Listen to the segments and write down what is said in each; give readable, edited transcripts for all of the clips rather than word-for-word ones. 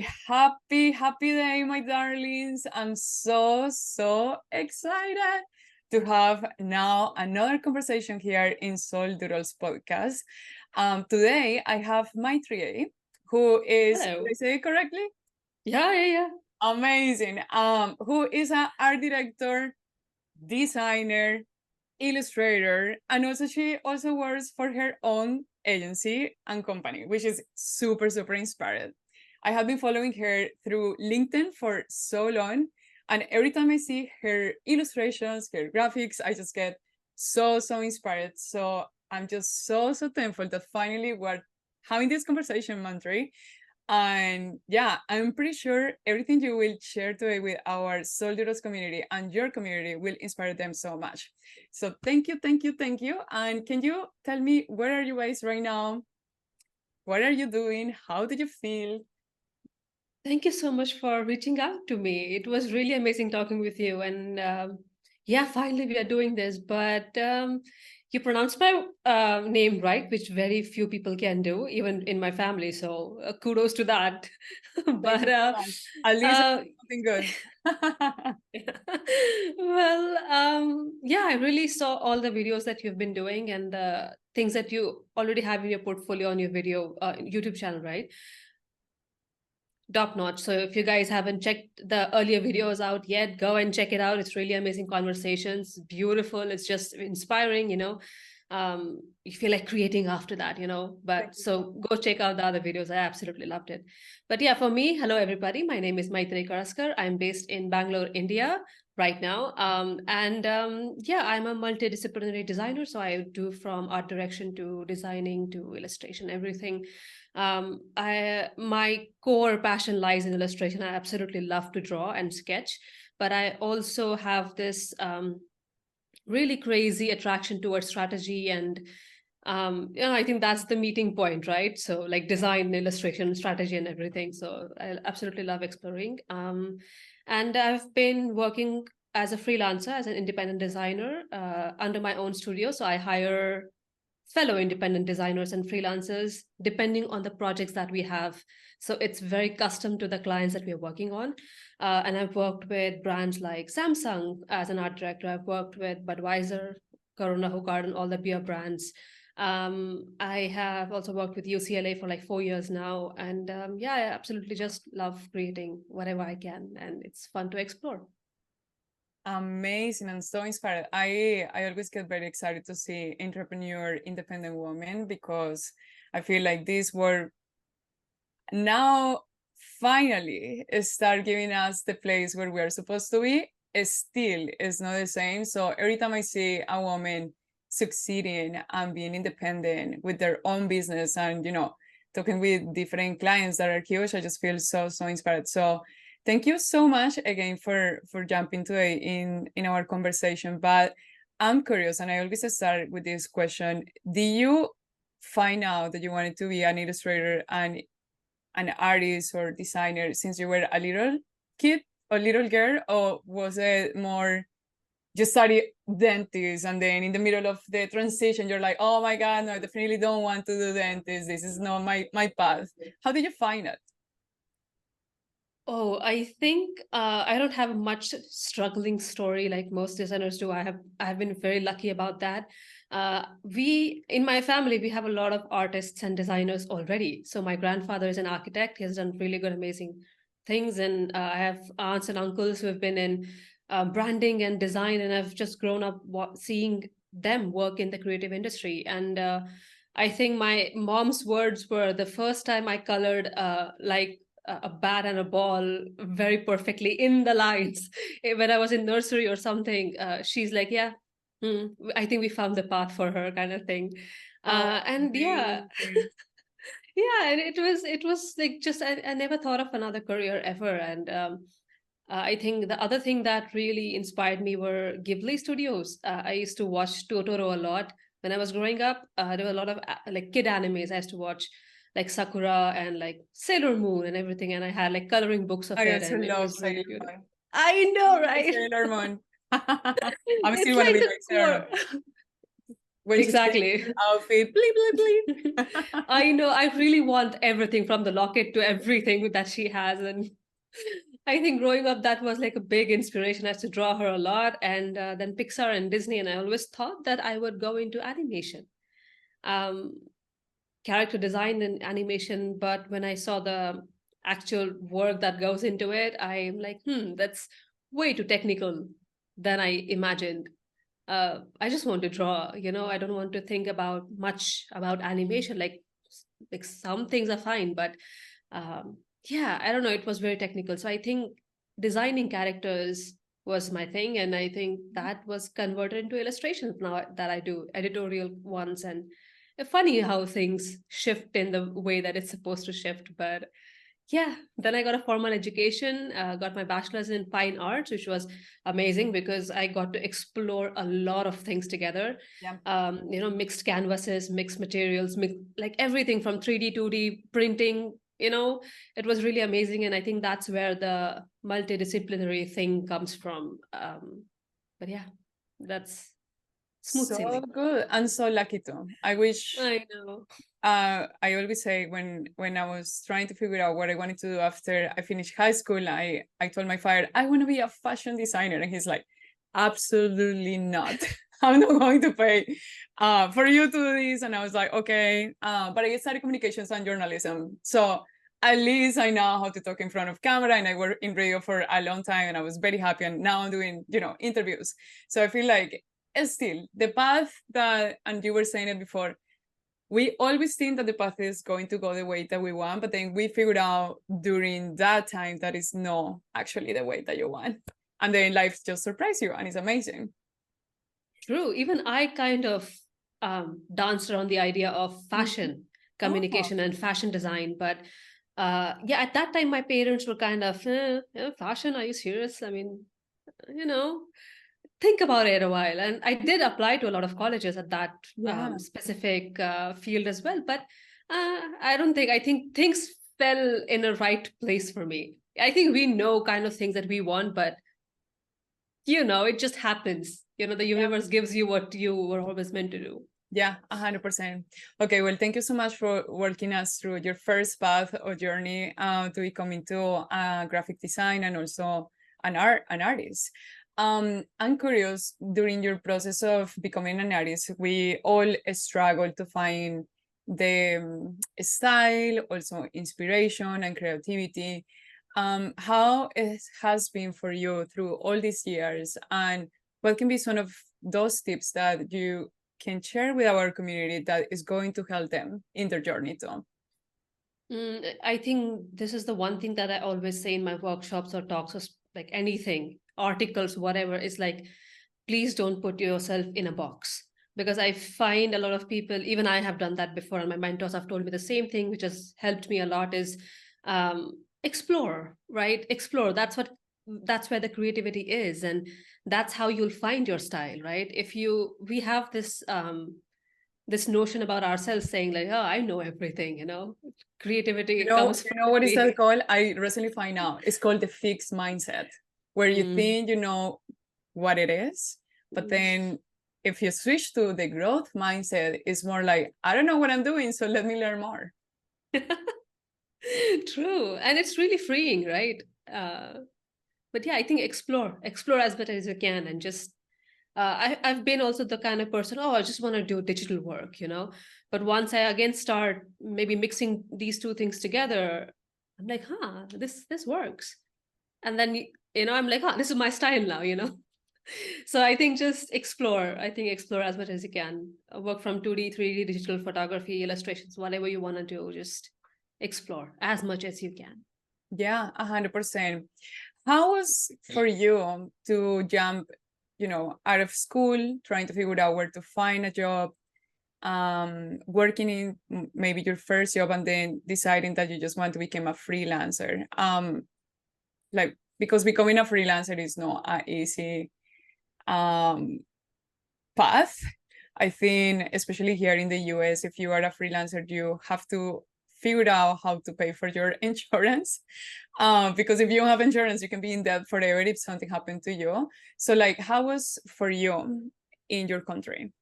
very happy day, my darlings. I'm so excited to have now another conversation here in SoulDoodles Podcast. Today I have Maitreyee, who is, Hello. did I say it correctly? Yeah. Amazing. Who is an art director, designer, illustrator, and also she also works for her own agency and company, which is super inspired. I have been following her through LinkedIn for so long, and every time I see her illustrations, her graphics, I just get so inspired. So I'm just so thankful that finally we're having this conversation, Mantri. And yeah, I'm pretty sure everything you will share today with our SoulDoodles community and your community will inspire them so much. So thank you. And can you tell me, where are you guys right now? What are you doing? How did you feel? Thank you so much for reaching out to me. It was really amazing talking with you. And yeah, finally we are doing this. But you pronounced my name right, which very few people can do, even in my family. So kudos to that. Thank but you so much. At least uh, something good. well, yeah, I really saw all the videos that you've been doing and the things that you already have in your portfolio on your video YouTube channel, right? Top notch. So if you guys haven't checked the earlier videos out yet, go and check it out. It's really amazing conversations, beautiful. It's just inspiring, you feel like creating after that, Thank but you so so much. go check out the other videos. I absolutely loved it. But yeah, for me, hello everybody. My name is Maitreyee Karaskar. I'm based in Bangalore, India right now. And yeah, I'm a multidisciplinary designer. So I do from art direction to designing to illustration, everything. I my core passion lies in illustration. I absolutely love to draw and sketch, but I also have this really crazy attraction towards strategy and I think that's the meeting point, right? So like design, illustration, strategy, and everything. So I absolutely love exploring. And I've been working as a freelancer, as an independent designer under my own studio. So I hire fellow independent designers and freelancers depending on the projects that we have. So it's very custom to the clients that we're working on. And I've worked with brands like Samsung as an art director. I've worked with Budweiser, Corona, Hogarden, all the beer brands. I have also worked with UCLA for like 4 years now. And yeah, I absolutely just love creating whatever I can. And it's fun to explore. Amazing and so inspired. I always get very excited to see entrepreneur, independent women, because I feel like this world now finally start giving us the place where we are supposed to be. Still is not the same. So every time I see a woman succeeding and being independent with their own business and talking with different clients that are huge, I just feel so inspired. So thank you so much again for jumping today in our conversation. But I'm curious, and I always start with this question: do you find out that you wanted to be an illustrator and an artist or designer since you were a little kid or little girl, or was it more you study dentist and then in the middle of the transition you're like, oh my god, no, I definitely don't want to do dentist, this is not my path? How did you find it? Oh, I think I don't have much struggling story like most designers do. I have been very lucky about that. We in my family we have a lot of artists and designers already. So my grandfather is an architect. He has done really good, amazing things, and I have aunts and uncles who have been in branding and design, and I've just grown up seeing them work in the creative industry. And I think my mom's words were the first time I colored like a bat and a ball very perfectly in the lines when I was in nursery or something. She's like, yeah, I think we found the path for her, kind of thing. Oh, And yeah, amazing. yeah, and it was like just I never thought of another career ever. And I think the other thing that really inspired me were Ghibli studios. I used to watch Totoro a lot when I was growing up. There were a lot of like kid animes I used to watch, like Sakura and like Sailor Moon and everything. And I had like coloring books of I it, also and it love was really Sailor beautiful. Moon. I know, right? Sailor Moon. I'm still It's want to like be the like Sailor core. Moon. when she changed Exactly. her outfit, bleep, bleep, bleep. I know. I really want everything from the locket to everything that she has. And I think growing up, that was like a big inspiration. I used to draw her a lot. And then Pixar and Disney. And I always thought that I would go into animation, um, character design and animation. But when I saw the actual work that goes into it, I'm like, that's way too technical than I imagined. I just want to draw, I don't want to think about much about animation. Like some things are fine, but yeah, I don't know. It was very technical. So I think designing characters was my thing. And I think that was converted into illustrations now that I do editorial ones. And funny how things shift in the way that it's supposed to shift. But yeah, then I got a formal education, got my bachelor's in fine arts, which was amazing because I got to explore a lot of things together. Yeah. Mixed canvases, mixed materials, like everything from 3D, 2D printing. It was really amazing, and I think that's where the multidisciplinary thing comes from. But yeah, that's smooth So sailing. good and so lucky too. I wish I know. I always say when I was trying to figure out what I wanted to do after I finished high school, I told my father I want to be a fashion designer, and he's like, absolutely not. I'm not going to pay for you to do this. And I was like, okay, but I studied communications and journalism, so at least I know how to talk in front of camera, and I worked in radio for a long time, and I was very happy. And now I'm doing interviews. So I feel like still the path that, and you were saying it before, we always think that the path is going to go the way that we want, but then we figured out during that time that is not actually the way that you want. And then life just surprises you, and it's amazing. True. Even I kind of danced around the idea of fashion communication and fashion design. But yeah, at that time, my parents were kind of, fashion, are you serious? I mean, you know, think about it a while. And I did apply to a lot of colleges at that Yeah. specific field as well. But I think things fell in a right place for me. I think we know kind of things that we want, but it just happens. The Yeah. universe gives you what you were always meant to do. Yeah, 100%. Okay, well, thank you so much for walking us through your first path or journey to becoming to graphic design and also an artist. I'm curious, during your process of becoming an artist, we all struggle to find the style, also inspiration and creativity. How it has been for you through all these years, and what can be some of those tips that you can share with our community that is going to help them in their journey too? I think this is the one thing that I always say in my workshops or talks, or like anything, articles, whatever, is like, please don't put yourself in a box. Because I find a lot of people, even I have done that before, and my mentors have told me the same thing, which has helped me a lot, is explore, right? Explore. That's where the creativity is. And that's how you'll find your style, right? We have this notion about ourselves saying like, oh, I know everything, creativity comes You from know what is that me. called? I recently find out it's called the fixed mindset, where you Mm. think you know what it is, but then if you switch to the growth mindset, it's more like, I don't know what I'm doing, so let me learn more. True. And it's really freeing, right? But yeah, I think explore as much as you can, and just I've been also the kind of person, oh, I just want to do digital work. But once I again start maybe mixing these two things together, I'm like, this works. And then, I'm like, this is my style now. So I think just explore. I think explore as much as you can. Work from 2D, 3D, digital photography, illustrations, whatever you want to do, just explore as much as you can. Yeah, 100%. How was for you to jump, out of school, trying to figure out where to find a job, working in maybe your first job, and then deciding that you just want to become a freelancer? Like, because becoming a freelancer is not an easy path. I think, especially here in the US, if you are a freelancer, you have to figure out how to pay for your insurance. Because if you don't have insurance, you can be in debt forever if something happened to you. So, like, how was for you in your country?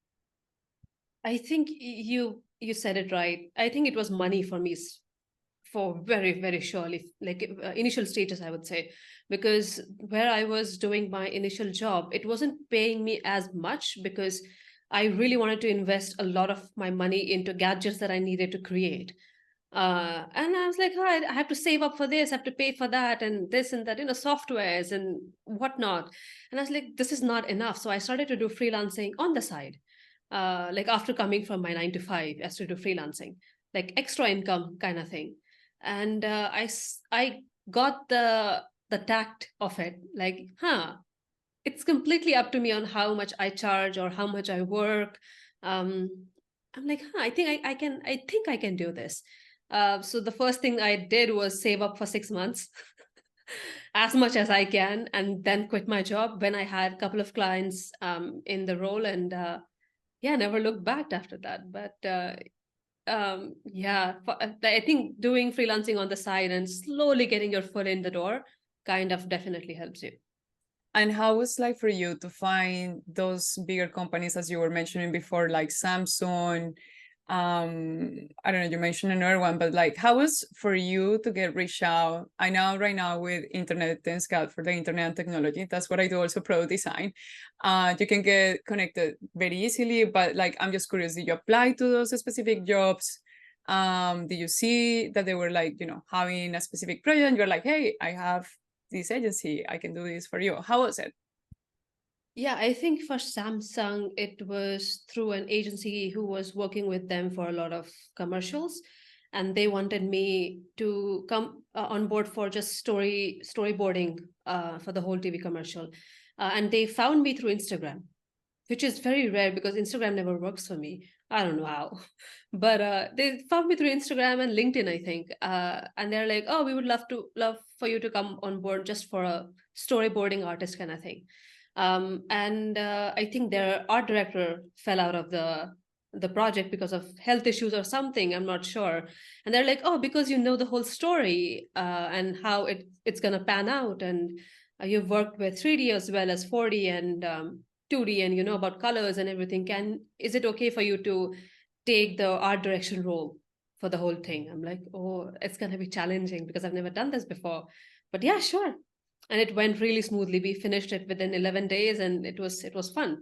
I think you said it right. I think it was money for me for very, very surely, like initial stages, I would say, because where I was doing my initial job, it wasn't paying me as much because I really wanted to invest a lot of my money into gadgets that I needed to create. And I was like, oh, I have to save up for this, I have to pay for that, and this and that, softwares and whatnot. And I was like, this is not enough. So I started to do freelancing on the side. Like after coming from my 9 to 5, I started to do freelancing, like extra income kind of thing. And I got the tact of it, like, it's completely up to me on how much I charge or how much I work. Um, I'm like, I think I can do this. So the first thing I did was save up for 6 months, as much as I can, and then quit my job when I had a couple of clients in the role, and yeah, never looked back after that. But yeah, I think doing freelancing on the side and slowly getting your foot in the door kind of definitely helps you. And how was like for you to find those bigger companies, as you were mentioning before, like Samsung? I don't know, you mentioned another one, but like, how was for you to get reached out? I know right now with internet and scout for the internet and technology, that's what I do, also product design. You can get connected very easily, but like, I'm just curious, did you apply to those specific jobs? Did you see that they were like, having a specific project and you're like, hey, I have this agency, I can do this for you? How was it? Yeah, I think for Samsung, it was through an agency who was working with them for a lot of commercials, and they wanted me to come on board for just storyboarding for the whole TV commercial, and they found me through Instagram, which is very rare because Instagram never works for me. I don't know how, but they found me through Instagram and LinkedIn, I think, and they're like, "Oh, we would love for you to come on board just for a storyboarding artist kind of thing." And I think their art director fell out of the project because of health issues or something. I'm not sure. And they're like, "Oh, because you know the whole story and how it's gonna pan out, and you've worked with 3D as well as 4D and 2D, and you know about colors and everything. Is it okay for you to take the art direction role for the whole thing?" I'm like, "Oh, it's gonna be challenging because I've never done this before." But yeah, sure. And it went really smoothly. We finished it within 11 days, and it was fun.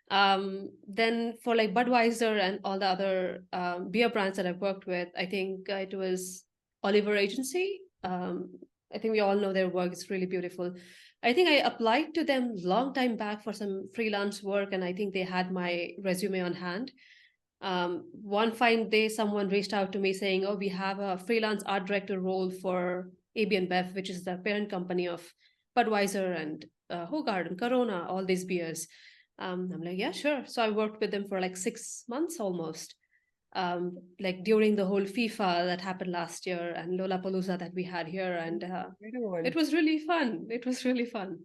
Then for like Budweiser and all the other beer brands that I've worked with, I think it was Oliver Agency. I think we all know their work is really beautiful. I think I applied to them long time back for some freelance work, and I think they had my resume on hand. One fine day, someone reached out to me saying, "Oh, we have a freelance art director role for AB InBev, which is the parent company of Budweiser and Hogard and Corona, all these beers." I'm like, "Yeah, sure." So I worked with them for like 6 months almost, like during the whole FIFA that happened last year and Lollapalooza that we had here, and Incredible. it was really fun. It was really fun.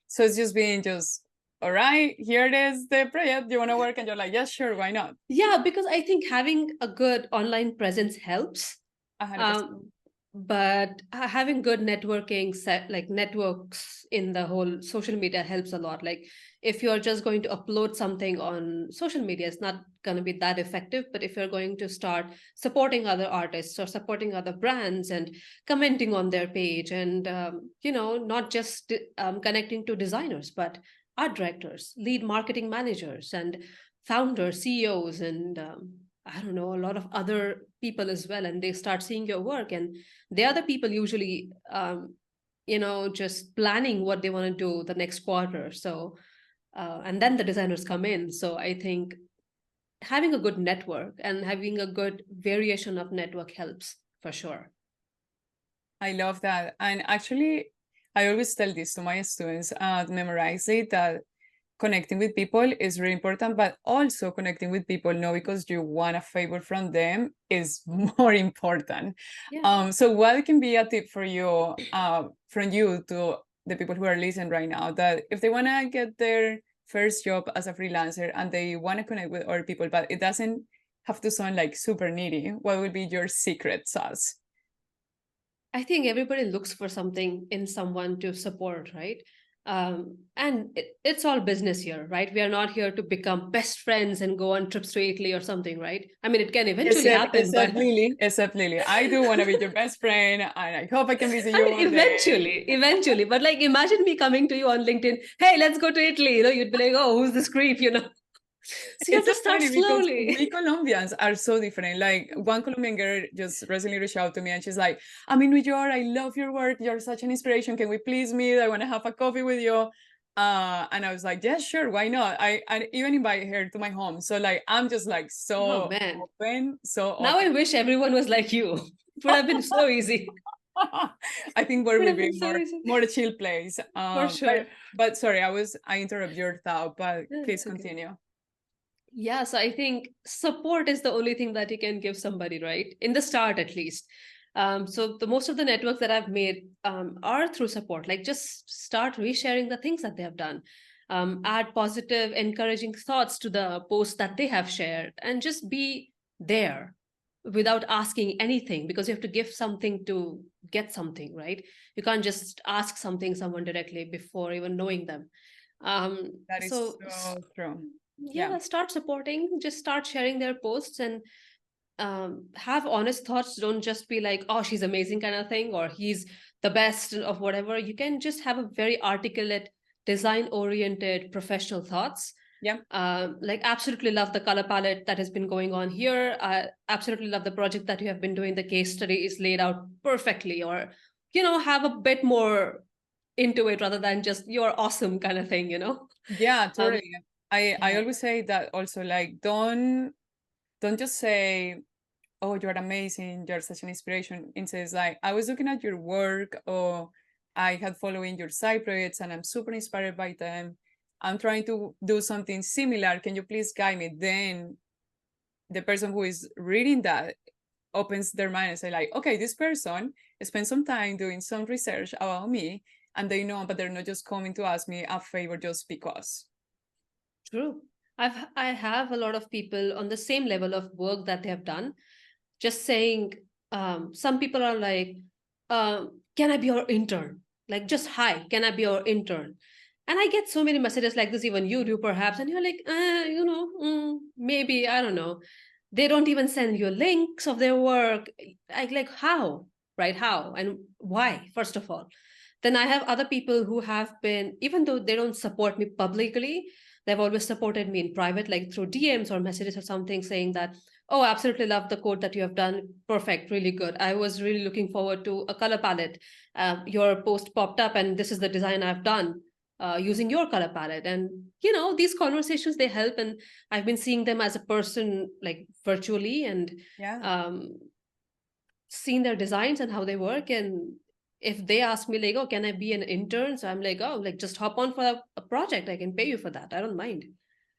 So it's just being just, all right, here it is, the project. You want to work? And you're like, yeah, sure, why not? Yeah, because I think having a good online presence helps. 100%. Um, but having good networking set, like networks in the whole social media, helps a lot. Like if you're just going to upload something on social media, it's not going to be that effective. But if you're going to start supporting other artists or supporting other brands and commenting on their page, and not just connecting to designers, but art directors, lead marketing managers, and founders, CEOs, and I don't know, a lot of other people as well, and they start seeing your work, and they are the people usually, just planning what they want to do the next quarter. So, and then the designers come in. So I think having a good network and having a good variation of network helps for sure. I love that. And actually, I always tell this to my students, memorize it, that connecting with people is really important, but also connecting with people, not because you want a favor from them, is more important. Yeah. So what can be a tip for you, from you to the people who are listening right now, that if they want to get their first job as a freelancer and they want to connect with other people, but it doesn't have to sound like super needy, what would be your secret sauce? I think everybody looks for something in someone to support, right? And it's all business here, right? We are not here to become best friends and go on trips to Italy or something, right? I mean, it can eventually happen, but Except Lily, I do want to be your best friend, and I hope I can visit I you mean, one day. eventually. But like, imagine me coming to you on LinkedIn. Hey, let's go to Italy. You'd be like, oh, who's this creep? So you have It's to so start funny because slowly. we Colombians are so different. Like one Colombian girl just recently reached out to me and she's like, I'm in New York. I love your work. You're such an inspiration. Can we please meet? I want to have a coffee with you. And I was like, yeah, sure. Why not? I even invite her to my home. So like, I'm just like Oh so man. open, so Now open. I wish everyone was like you. It would have been so easy. I think It where would will have be been so easy. more a chill place. For sure. But sorry, I interrupt your thought, but Yeah, please it's okay. continue. Yeah, so I think support is the only thing that you can give somebody, right? In the start, at least. So the most of the networks that I've made are through support. Like just start resharing the things that they have done. Add positive, encouraging thoughts to the posts that they have shared, and just be there without asking anything, because you have to give something to get something, right? You can't just ask someone directly before even knowing them. Um, That is so so true. Yeah. yeah, start supporting, just start sharing their posts, and have honest thoughts. Don't just be like, oh, she's amazing kind of thing, or he's the best of whatever. You can just have a very articulate, design oriented, professional thoughts. Yeah. Like, absolutely love the color palette that has been going on here. I absolutely love the project that you have been doing. The case study is laid out perfectly, or have a bit more into it rather than just you're awesome kind of thing. Yeah, um, totally. I yeah. always say that also, like, don't just say, oh, you're amazing, you're such an inspiration. It says like, I was looking at your work, or I had following your side projects and I'm super inspired by them. I'm trying to do something similar. Can you please guide me? Then the person who is reading that opens their mind and say like, okay, this person spent some time doing some research about me and they know, but they're not just coming to ask me a favor just because. True. I have a lot of people on the same level of work that they have done, just saying, some people are like, can I be your intern? Like, just hi, can I be your intern? And I get so many messages like this, even you do perhaps, and you're like, maybe, I don't know. They don't even send you links of their work. Like how, right? How and why, first of all. Then I have other people who have been, even though they don't support me publicly, they've always supported me in private, like through DMs or messages or something, saying that, oh, absolutely love the code that you have done. Perfect, really good. I was really looking forward to a color palette. Your post popped up, and this is the design I've done using your color palette. And these conversations, they help. And I've been seeing them as a person, like virtually, and Yeah. um, seeing their designs and how they work. And if they ask me like, oh, can I be an intern? So I'm like, oh, like just hop on for a project. I can pay you for that. I don't mind. So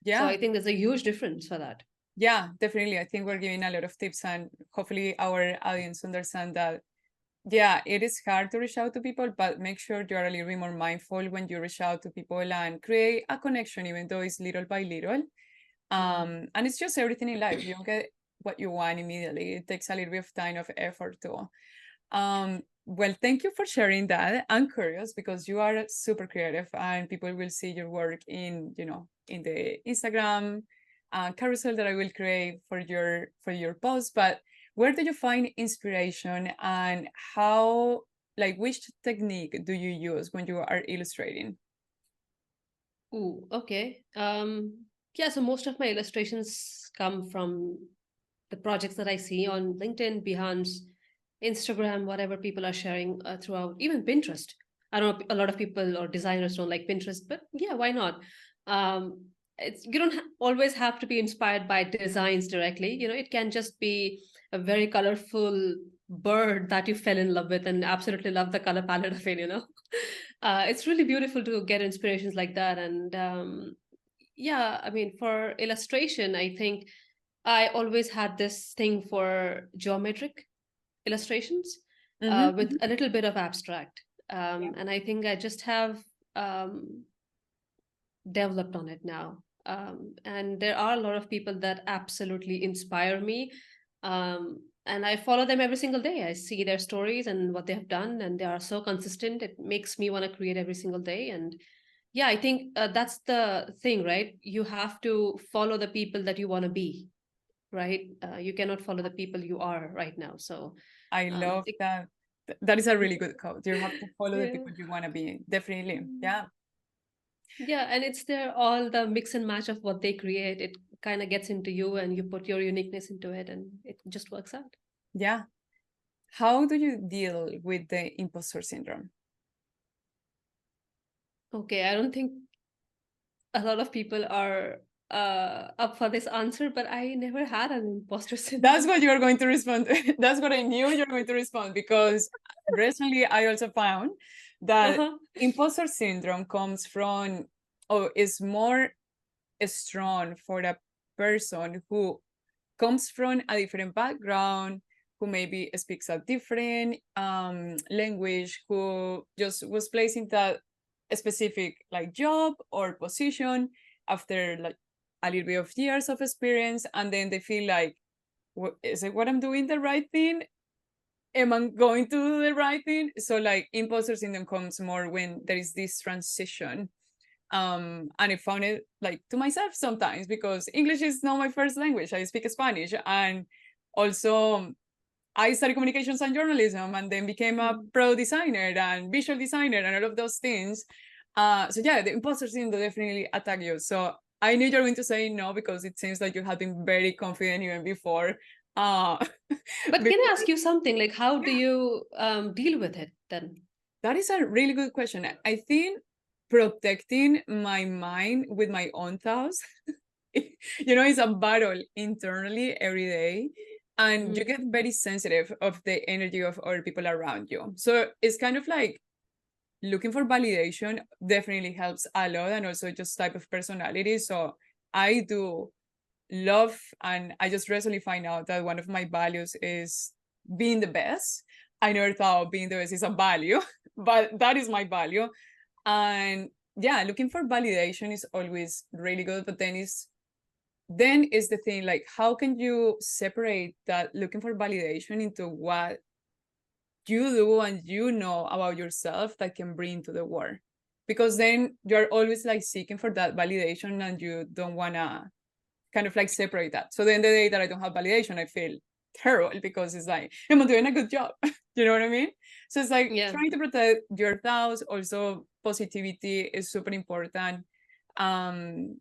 Yeah. I think there's a huge difference for that. Yeah, definitely. I think we're giving a lot of tips and hopefully our audience understand that, yeah, it is hard to reach out to people, but make sure you are a little bit more mindful when you reach out to people and create a connection, even though it's little by little. And it's just everything in life. You don't get what you want immediately. It takes a little bit of time, of effort too. Well, thank you for sharing that. I'm curious because you are super creative and people will see your work in the Instagram carousel that I will create for your post. But where do you find inspiration and how, like, which technique do you use when you are illustrating? Ooh, okay. Yeah, so most of my illustrations come from the projects that I see on LinkedIn, Behance, Instagram, whatever people are sharing throughout, even Pinterest. I don't know, a lot of people or designers don't like Pinterest, but yeah, why not? You don't always have to be inspired by designs directly. It can just be a very colorful bird that you fell in love with and absolutely love the color palette of it. It's really beautiful to get inspirations like that. And yeah, I mean, for illustration, I think I always had this thing for geometric illustrations with Mm-hmm. a little bit of abstract. Yeah. And I think I just have developed on it now. And there are a lot of people that absolutely inspire me. And I follow them every single day. I see their stories and what they have done, and they are so consistent. It makes me want to create every single day. And Yeah, I think that's the thing, right? You have to follow the people that you want to be, right? You cannot follow the people you are right now. So, I um, love it- that. That is a really good quote. You have to follow the yeah. people you want to be. Definitely. Yeah. Yeah, and it's there all the mix and match of what they create. It kind of gets into you and you put your uniqueness into it and it just works out. Yeah. How do you deal with the imposter syndrome? Okay, I don't think a lot of people are up for this answer, but I never had an imposter That's syndrome. what you are going to respond. That's what I knew you're going to respond, because recently I also found that Uh-huh. imposter syndrome comes from, or is more strong for a person who comes from a different background, who maybe speaks a different language, who just was placed in that specific like job or position after like a little bit of years of experience, and then they feel like, is it what I'm doing the right thing? Am I going to do the right thing? So like imposter syndrome comes more when there is this transition. And I found it like to myself sometimes, because English is not my first language. I speak Spanish, and also I studied communications and journalism, and then became a Mm. pro designer and visual designer and all of those things. So yeah, the imposter syndrome definitely attack you. So I knew you were going to say no, because it seems like you have been very confident even before. Uh, But can I before ask you something? Like, how do yeah, you deal with it then? that is a really good question. I think protecting my mind with my own thoughts, it's a battle internally every day, and you Mm. get very sensitive of the energy of other people around you. So it's kind of like looking for validation definitely helps a lot, and also just type of personality. So I do love, and I just recently find out that one of my values is being the best. I never thought being the best is a value, but that is my value. And yeah, looking for validation is always really good, but then is the thing, like, how can you separate that looking for validation into what you do and about yourself that can bring to the world? Because then you're always like seeking for that validation, and you don't want to kind of like separate that. So then the day that I don't have validation, I feel terrible, because it's like, am I doing a good job? You know what I mean? So it's like Yeah. trying to protect your thoughts. Also, positivity is super important.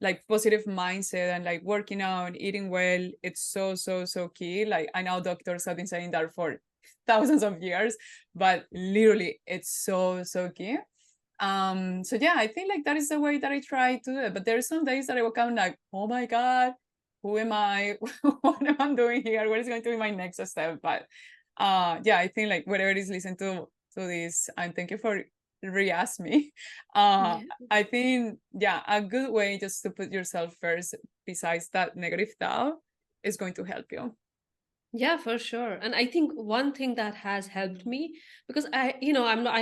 Like positive mindset and like working out, eating well, it's so, so, so key. Like I know doctors have been saying that for thousands of years, but literally it's so, so key. So yeah, I think like that is the way that I try to do it. But there's some days that I wake up and like, oh my God, who am I? What am I doing here? What is going to be my next step? But yeah, I think like whatever is listen to this, and thank you for re-ask me. Uh Yeah. I think yeah, a good way just to put yourself first besides that negative thought is going to help you. Yeah, for sure. And I think one thing that has helped me, because I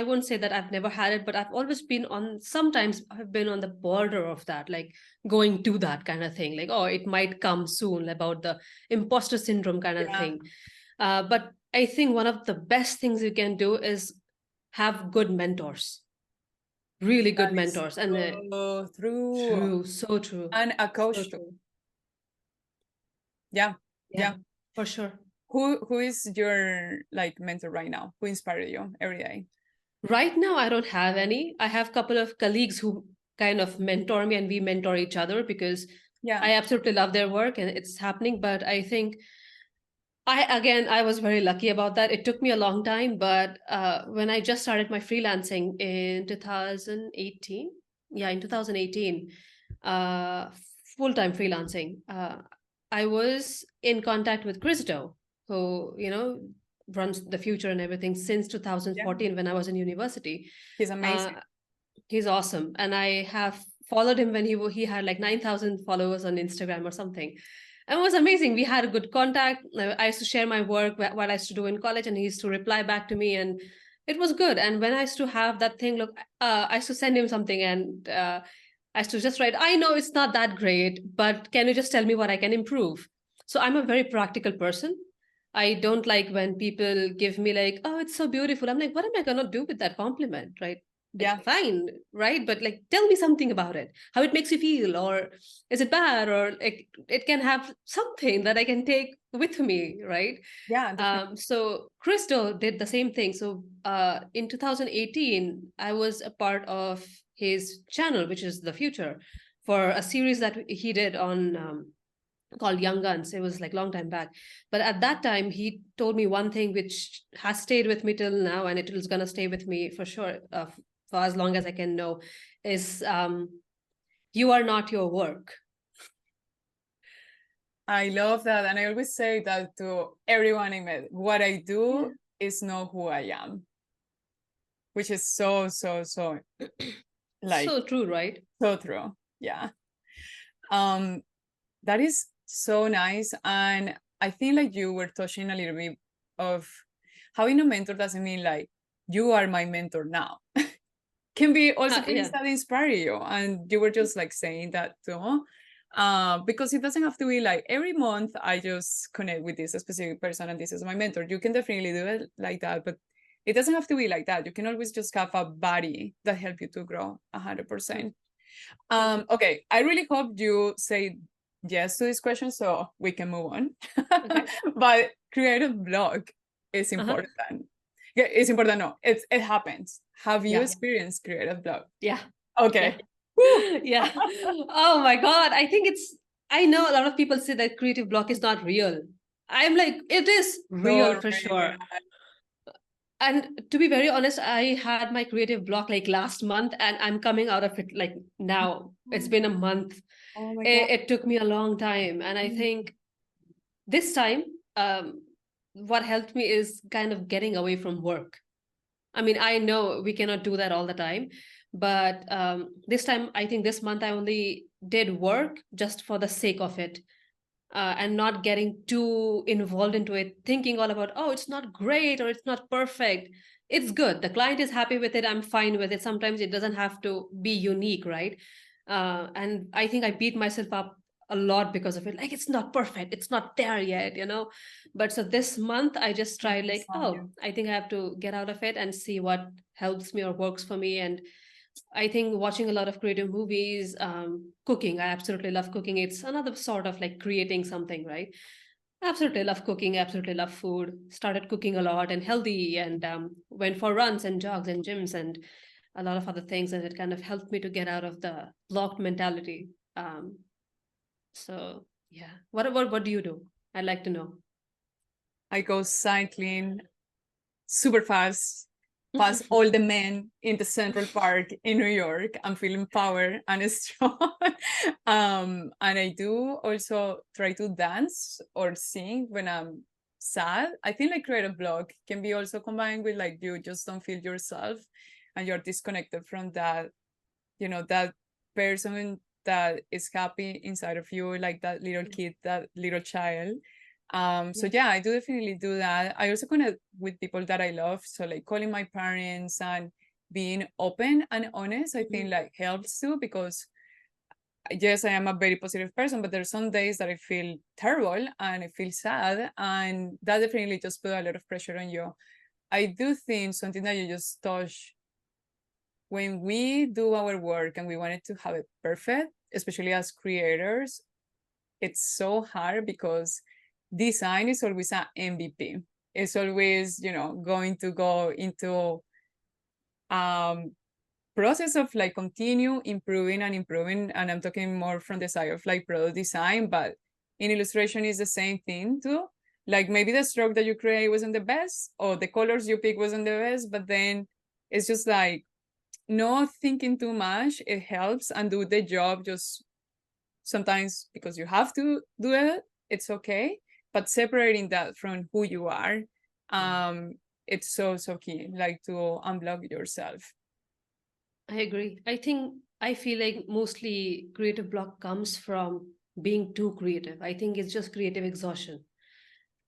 won't say that I've never had it, but I've always been sometimes I've been on the border of that, like going to that kind of thing, like, oh, it might come soon, about the imposter syndrome kind of Yeah, thing. But I think one of the best things you can do is have good mentors, really that good is mentors. And so true. true, so true, And a so coach too. true. Yeah, Yeah, yeah. for sure. Who is your like mentor right now? Who inspired you every day? Right now, I don't have any. I have a couple of colleagues who kind of mentor me and we mentor each other because Yeah, I absolutely love their work and it's happening. But I think I was very lucky about that. It took me a long time, but when I just started my freelancing in 2018, yeah, in 2018, uh, full-time freelancing, I was in contact with Christo, who, runs the future and everything since yeah. 2014 when I was in university. He's Uh, amazing. he's awesome. And I have followed him when he had like 9,000 followers on Instagram or something. And it was amazing. We had a good contact. I used to share my work while I used to do in college, and he used to reply back to me, and it was good. And when I used to have that thing, look, I used to send him something, and I used to just write, I know it's not that great, but can you just tell me what I can improve? So I'm a very practical person. I don't like when people give me like, oh, it's so beautiful. I'm like, what am I gonna do with that compliment, right? Yeah. Fine, right? But like, tell me something about it, how it makes you feel, or is it bad, or like it can have something that I can take with me, right? Yeah, definitely. So Crystal did the same thing. So in 2018, I was a part of his channel, which is The Future, for a series that he did on called Young Guns. It was like long time back. But at that time, he told me one thing which has stayed with me till now, and it is gonna stay with me for sure, for as long as I can know, is you are not your work. I love that. And I always say that to everyone I met. What I do is not who I am, which is so, so, so like So true, right? so true. Yeah. That is so nice. And I think like you were touching a little bit of having a mentor doesn't mean like you are my mentor now. Can be also things Yeah. that inspire you. And you were just like saying that too. Because it doesn't have to be like every month I just connect with this specific person and this is my mentor. You can definitely do it like that, but it doesn't have to be like that. You can always just have a buddy that help you to grow 100%. Okay, I really hope you say yes to this question so we can move on. Okay. But creative blog is important. Yeah, it's important. No, it happens. Have you Yeah. experienced creative blog? Yeah. Okay. Yeah. Oh my God. I know a lot of people say that creative block is not real. I'm like, it is real So for real. sure. And to be very honest, I had my creative block like last month, and I'm coming out of it like now. It's been a month. Oh my God. It took me a long time. And I think this time, what helped me is kind of getting away from work. I mean, I know we cannot do that all the time, but this time, I think this month I only did work just for the sake of it, and not getting too involved into it, thinking all about, oh, it's not great or it's not perfect. It's good. The client is happy with it. I'm fine with it. Sometimes it doesn't have to be unique, right? And I think I beat myself up a lot because of it. Like, it's not perfect. It's not there yet, you know? But so this month, I just tried, like, oh, I think I have to get out of it and see what helps me or works for me. And I think watching a lot of creative movies, cooking, I absolutely love cooking. It's another sort of like creating something, right? Absolutely love cooking, absolutely love food. Started cooking a lot and healthy, and went for runs and jogs and gyms and a lot of other things. And it kind of helped me to get out of the blocked mentality. So, yeah. What do you do? I'd like to know. I go cycling super fast, past all the men in the Central Park in New York. I'm feeling power and strong. And I do also try to dance or sing when I'm sad. I think like create a blog can be also combined with like you just don't feel yourself and you're disconnected from that, you know, that person that is happy inside of you, like that little kid, that little child. So yeah, I do definitely do that. I also connect with people that I love. So like calling my parents and being open and honest, I think like helps too, because yes, I am a very positive person, but there's some days that I feel terrible and I feel sad, and that definitely just put a lot of pressure on you. I do think something that you just touched, when we do our work and we wanted to have it perfect, especially as creators, it's so hard because design is always an MVP. It's always, you know, going to go into process of like continue improving and improving. And I'm talking more from the side of like product design, but in illustration is the same thing too. Like maybe the stroke that you create wasn't the best, or the colors you pick wasn't the best, but then it's just like not thinking too much. It helps and do the job just sometimes because you have to do it. It's okay, but separating that from who you are, it's so key, like to unblock yourself. I agree. I feel like mostly creative block comes from being too creative. I think it's just creative exhaustion.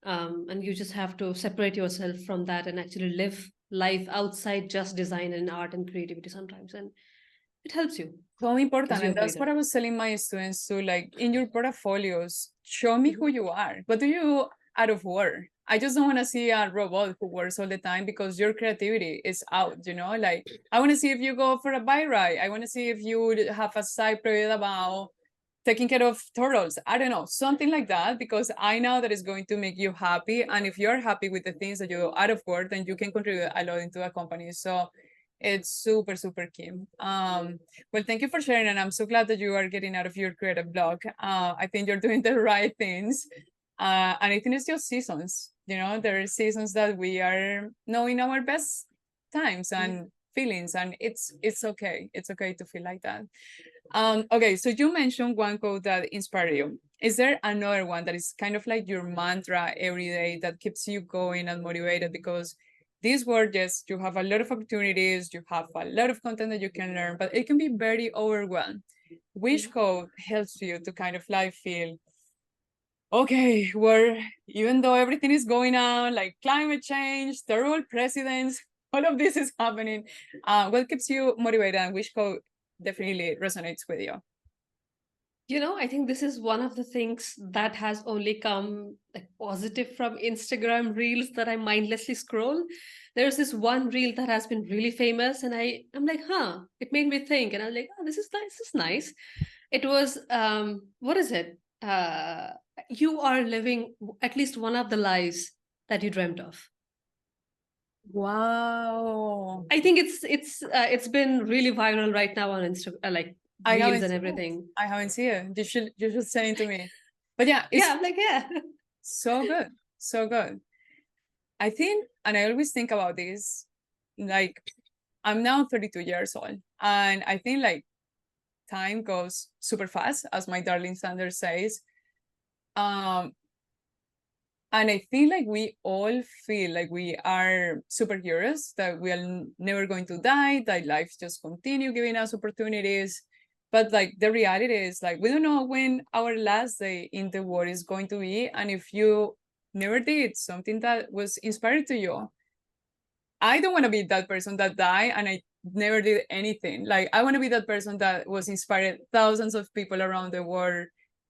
And you just have to separate yourself from that and actually live life outside just design and art and creativity sometimes. And it helps you, So gives important, you a and that's breather. what I was telling my students too. Like in your portfolios, show me who you are. What do you out of work? I just don't want to see a robot who works all the time, because your creativity is out, you know? Like, I want to see if you go for a bike ride. I want to see if you would have a side project about taking care of turtles. I don't know, something like that, because I know that it's going to make you happy. And if you're happy with the things that you do out of work, then you can contribute a lot into a company. So it's super, super key. Well, thank you for sharing. And I'm so glad that you are getting out of your creative block. I think you're doing the right things. And I think it's just seasons. You know, there are seasons that we are knowing our best times and feelings, and it's okay. It's okay to feel like that. Okay, so you mentioned one quote that inspired you. Is there another one that is kind of like your mantra every day that keeps you going and motivated? Because this world, yes, you have a lot of opportunities, you have a lot of content that you can learn, but it can be very overwhelmed. Which quote helps you to kind of like feel, okay, we're, even though everything is going on, like climate change, terrible presidents, all of this is happening, what keeps you motivated, and which quote definitely resonates with you? You know, I think this is one of the things that has only come like positive from Instagram reels that I mindlessly scroll. There's this one reel that has been really famous, and I'm like, huh, it made me think. And I was like, oh, this is nice, this is nice. It was what is it? You are living at least one of the lives that you dreamt of. Wow. I think it's been really viral right now on Instagram, like I reels haven't and seen it. everything. I haven't seen it. You should send it to me. But yeah, Yeah, it's I'm like, yeah. so good. So good. I think, and I always think about this, like, I'm now 32 years old, and I think like time goes super fast, as my darling Sanders says. Um, and I think like we all feel like we are superheroes, that we are never going to die, that life just continue giving us opportunities. But like the reality is, like, we don't know when our last day in the world is going to be. And if you never did something that was inspired to you, I don't want to be that person that died and I never did anything. Like, I want to be that person that was inspired thousands of people around the world,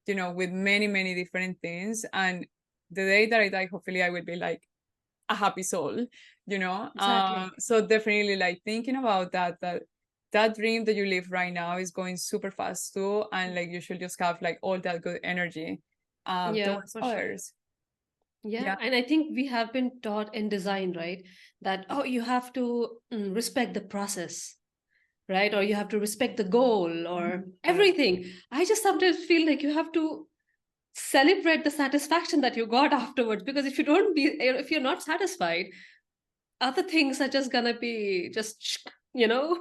you know, with many, many different things. And the day that I die, hopefully I will be like a happy soul, you know? Exactly. So definitely like thinking about that dream that you live right now is going super fast too. And like, you should just have like all that good energy Yeah, towards for sure. others. Yeah, Yeah. and I think we have been taught in design, right? That, oh, you have to respect the process, right? Or you have to respect the goal or everything. I just sometimes feel like you have to celebrate the satisfaction that you got afterwards, because if you're not satisfied, other things are just gonna be just, you know,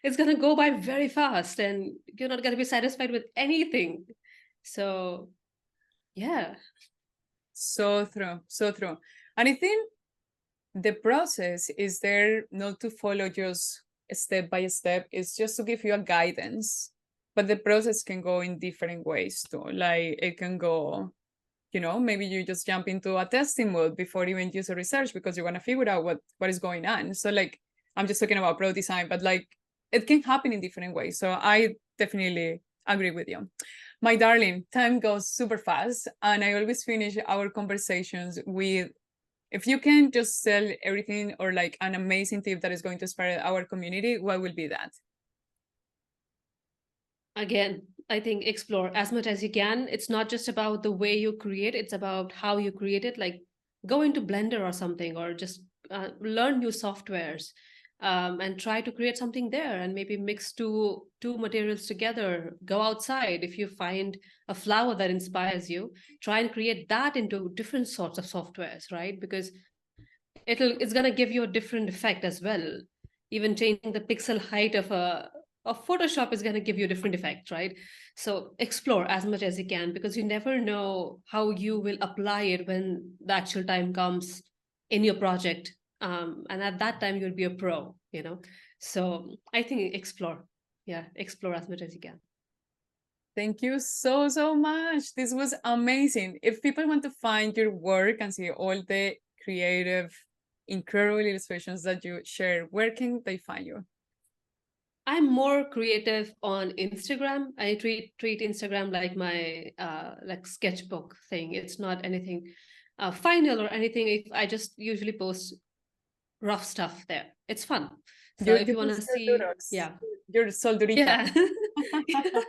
it's gonna go by very fast and you're not gonna be satisfied with anything. So, yeah. So true, so true. And I think the process is there not to follow just step by step, it's just to give you a guidance. But the process can go in different ways too. Like, it can go, you know, maybe you just jump into a testing mode before even user research, because you want to figure out what is going on. So like, I'm just talking about product design, but like, it can happen in different ways. So I definitely agree with you. My darling, time goes super fast, and I always finish our conversations with, if you can just sell everything or like an amazing tip that is going to inspire our community, what will be that? Again, I think explore as much as you can. It's not just about the way you create, it's about how you create it. Like, go into Blender or something, or just learn new softwares, and try to create something there, and maybe mix two materials together. Go outside. If you find a flower that inspires you, try and create that into different sorts of softwares, right? Because it's going to give you a different effect as well. Even changing the pixel height of Photoshop is going to give you a different effect, right? So explore as much as you can, because you never know how you will apply it when the actual time comes in your project. And at that time you'll be a pro, you know. So I think explore. Yeah, explore as much as you can. Thank you so, so much. This was amazing. If people want to find your work and see all the creative, incredible illustrations that you share, where can they find you? I'm more creative on Instagram. I treat Instagram like my like sketchbook thing. It's not anything final or anything. If I just usually post rough stuff there, it's fun. So if You you want post to see, SoulDoodles. yeah, You're SoulDoodita. yeah.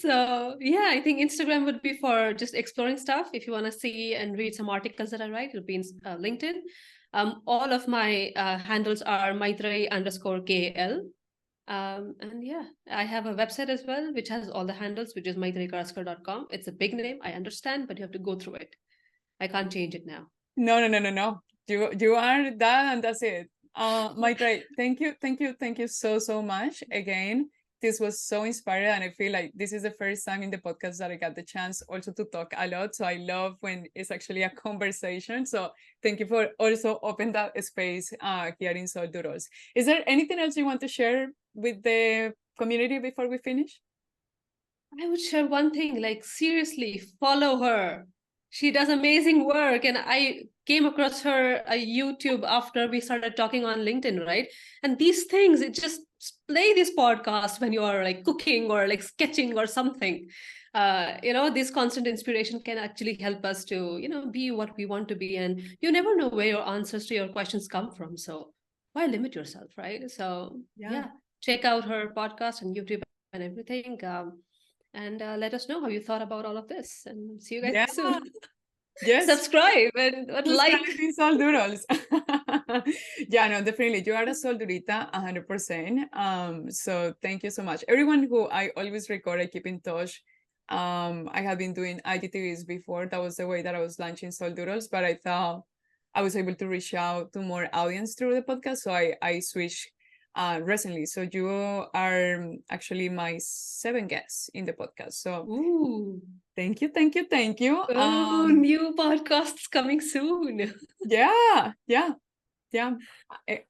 So yeah, I think Instagram would be for just exploring stuff. If you want to see and read some articles that I write, it'll be in LinkedIn. All of my handles are Maitreyee_KL. And yeah, I have a website as well, which has all the handles, which is maitreyee.com. It's a big name, I understand, but you have to go through it. I can't change it now. No. You are that, and that's it. Maitreyee, thank you so much again. This was so inspiring, and I feel like this is the first time in the podcast that I got the chance also to talk a lot. So I love when it's actually a conversation. So thank you for also open that space here in SoulDoodles. Is there anything else you want to share with the community before we finish? I would share one thing, like seriously, follow her. She does amazing work. And I came across her YouTube after we started talking on LinkedIn, right? And these things, it just play this podcast when you are like cooking or like sketching or something. This constant inspiration can actually help us to, be what we want to be. And you never know where your answers to your questions come from. So why limit yourself, right? So yeah, check out her podcast and YouTube and everything. And let us know how you thought about all of this. And see you guys soon. Yes. Subscribe and like. SoulDoodles. Yeah, no, definitely. You are a SoulDoodita 100%. So thank you so much. Everyone who I always record, I keep in touch. I have been doing IGTVs before. That was the way that I was launching SoulDoodles, but I thought I was able to reach out to more audience through the podcast. So I switched recently. So you are actually my 7th guest in the podcast. So Ooh. Thank you. Oh, new podcasts coming soon. Yeah,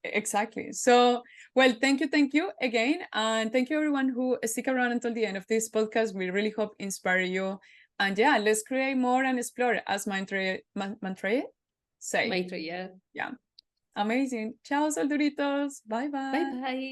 exactly. So, well, thank you again. And thank you everyone who stick around until the end of this podcast. We really hope inspire you. And yeah, let's create more and explore, as Maitreyee say. Maitreyee, yeah. Yeah. Amazing. Ciao, SoulDoodles. Bye-bye. Bye-bye.